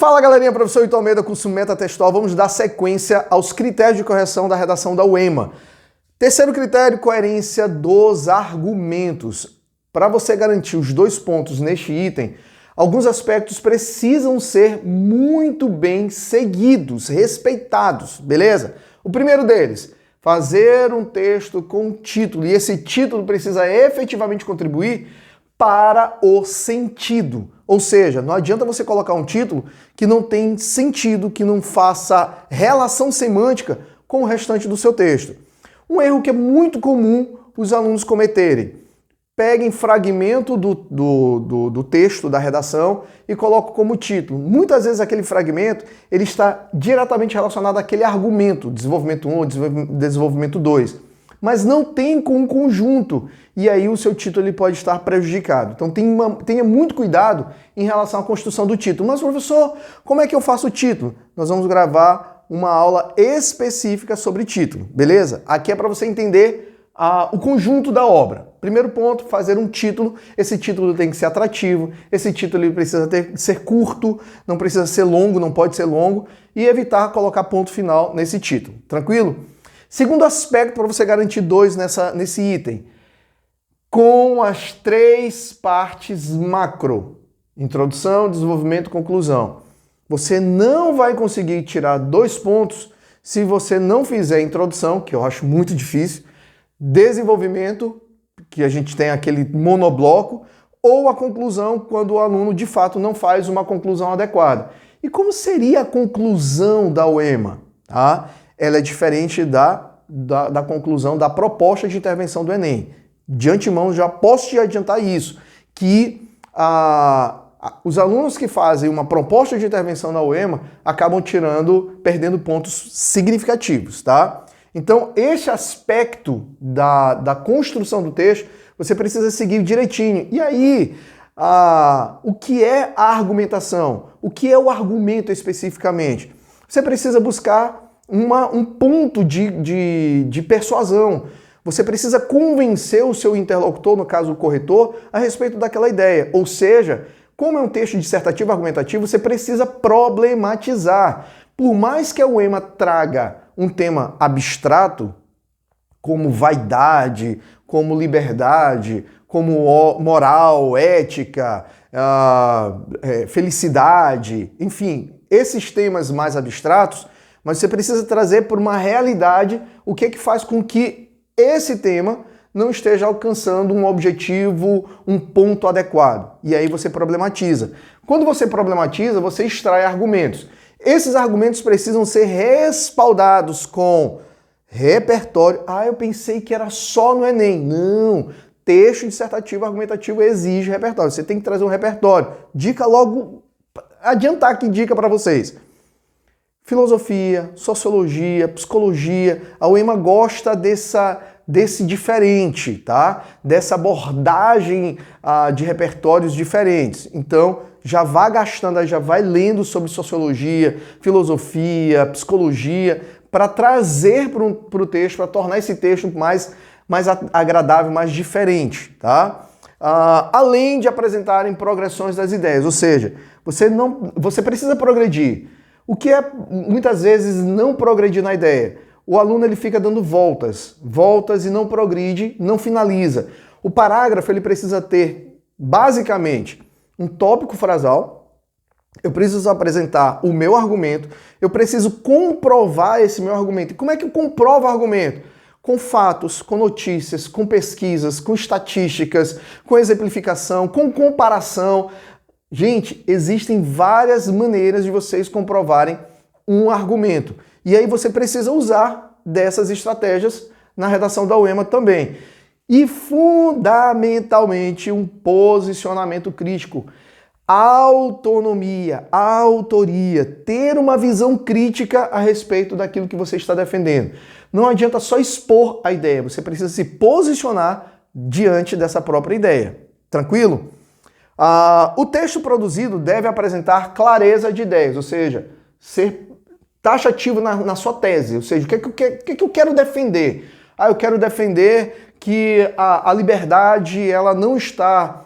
Fala galerinha, professor Ito Almeida, curso Metatextual. Vamos dar sequência aos critérios de correção da redação da UEMA. Terceiro critério, coerência dos argumentos. Para você garantir os 2 pontos neste item, alguns aspectos precisam ser muito bem seguidos, respeitados, beleza? O primeiro deles, fazer um texto com título, e esse título precisa efetivamente contribuir para o sentido. Ou seja, não adianta você colocar um título que não tem sentido, que não faça relação semântica com o restante do seu texto. Um erro que é muito comum os alunos cometerem. Peguem fragmento do texto, da redação, e colocam como título. Muitas vezes aquele fragmento ele está diretamente relacionado àquele argumento, desenvolvimento 1, desenvolvimento 2. Mas não tem com um conjunto, e aí o seu título ele pode estar prejudicado. Então tenha muito cuidado em relação à construção do título. Mas professor, como é que eu faço o título? Nós vamos gravar uma aula específica sobre título, beleza? Aqui é para você entender o conjunto da obra. Primeiro ponto, fazer um título. Esse título tem que ser atrativo, esse título ele precisa ser curto, não precisa ser longo, não pode ser longo, e evitar colocar ponto final nesse título, tranquilo? Segundo aspecto para você garantir 2 nesse item, com as 3 partes macro, introdução, desenvolvimento, conclusão. Você não vai conseguir tirar 2 pontos se você não fizer a introdução, que eu acho muito difícil, desenvolvimento, que a gente tem aquele monobloco, ou a conclusão, quando o aluno de fato não faz uma conclusão adequada. E como seria a conclusão da UEMA? Tá? Ela é diferente da conclusão da proposta de intervenção do Enem. De antemão, já posso te adiantar isso, que os alunos que fazem uma proposta de intervenção na UEMA acabam perdendo pontos significativos, tá? Então, este aspecto da construção do texto, você precisa seguir direitinho. E aí, o que é a argumentação? O que é o argumento especificamente? Você precisa buscar um ponto de persuasão. Você precisa convencer o seu interlocutor, no caso o corretor, a respeito daquela ideia. Ou seja, como é um texto dissertativo argumentativo, você precisa problematizar. Por mais que a UEMA traga um tema abstrato, como vaidade, como liberdade, como moral, ética, felicidade, enfim, esses temas mais abstratos, mas você precisa trazer por uma realidade o que faz com que esse tema não esteja alcançando um objetivo, um ponto adequado. E aí você problematiza. Quando você problematiza, você extrai argumentos. Esses argumentos precisam ser respaldados com repertório. Eu pensei que era só no Enem. Não! Texto dissertativo argumentativo exige repertório. Você tem que trazer um repertório. Dica logo, adiantar aqui dica para vocês. Filosofia, sociologia, psicologia, a UEMA gosta desse diferente, tá? Dessa abordagem de repertórios diferentes. Então, já vá gastando, já vai lendo sobre sociologia, filosofia, psicologia, para trazer para o texto, para tornar esse texto mais agradável, mais diferente, tá? Além de apresentarem progressões das ideias, ou seja, você precisa progredir. O que é, muitas vezes, não progredir na ideia? O aluno ele fica dando voltas e não progride, não finaliza. O parágrafo ele precisa ter, basicamente, um tópico frasal, eu preciso apresentar o meu argumento, eu preciso comprovar esse meu argumento. E como é que eu comprovo o argumento? Com fatos, com notícias, com pesquisas, com estatísticas, com exemplificação, com comparação. Gente, existem várias maneiras de vocês comprovarem um argumento. E aí você precisa usar dessas estratégias na redação da UEMA também. E fundamentalmente um posicionamento crítico. Autonomia, autoria, ter uma visão crítica a respeito daquilo que você está defendendo. Não adianta só expor a ideia, você precisa se posicionar diante dessa própria ideia. Tranquilo? O texto produzido deve apresentar clareza de ideias, ou seja, ser taxativo na sua tese, ou seja, o que eu quero defender? Eu quero defender que a liberdade ela não está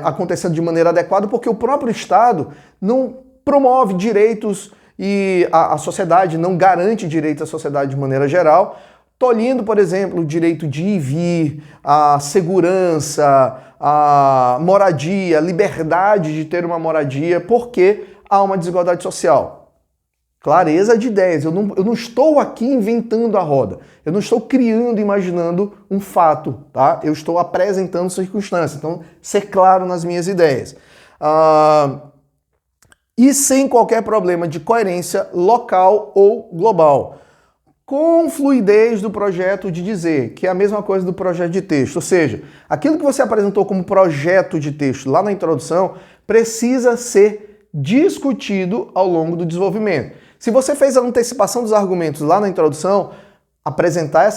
acontecendo de maneira adequada porque o próprio Estado não promove direitos e a sociedade não garante direito à sociedade de maneira geral, tolhindo, por exemplo, o direito de ir e vir, a segurança, a moradia, a liberdade de ter uma moradia, porque há uma desigualdade social. Clareza de ideias. Eu não estou aqui inventando a roda. Eu não estou criando, imaginando um fato, tá? Eu estou apresentando circunstâncias. Então, ser claro nas minhas ideias. E sem qualquer problema de coerência local ou global. Com fluidez do projeto de dizer, que é a mesma coisa do projeto de texto. Ou seja, aquilo que você apresentou como projeto de texto lá na introdução precisa ser discutido ao longo do desenvolvimento. Se você fez a antecipação dos argumentos lá na introdução, apresentar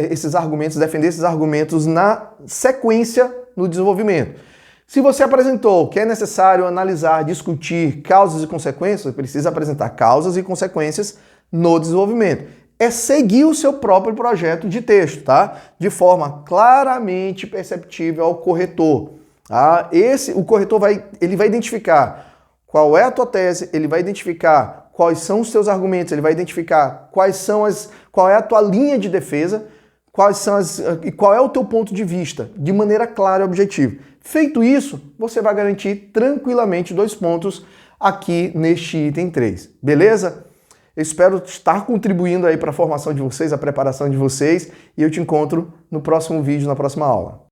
esses argumentos, defender esses argumentos na sequência no desenvolvimento. Se você apresentou que é necessário analisar, discutir causas e consequências, você precisa apresentar causas e consequências no desenvolvimento. É seguir o seu próprio projeto de texto, tá? De forma claramente perceptível ao corretor. Tá? O corretor vai identificar qual é a tua tese, ele vai identificar quais são os teus argumentos, ele vai identificar qual é a tua linha de defesa, qual é o teu ponto de vista, de maneira clara e objetiva. Feito isso, você vai garantir tranquilamente 2 pontos aqui neste item 3, beleza? Eu espero estar contribuindo aí para a formação de vocês, a preparação de vocês, e eu te encontro no próximo vídeo, na próxima aula.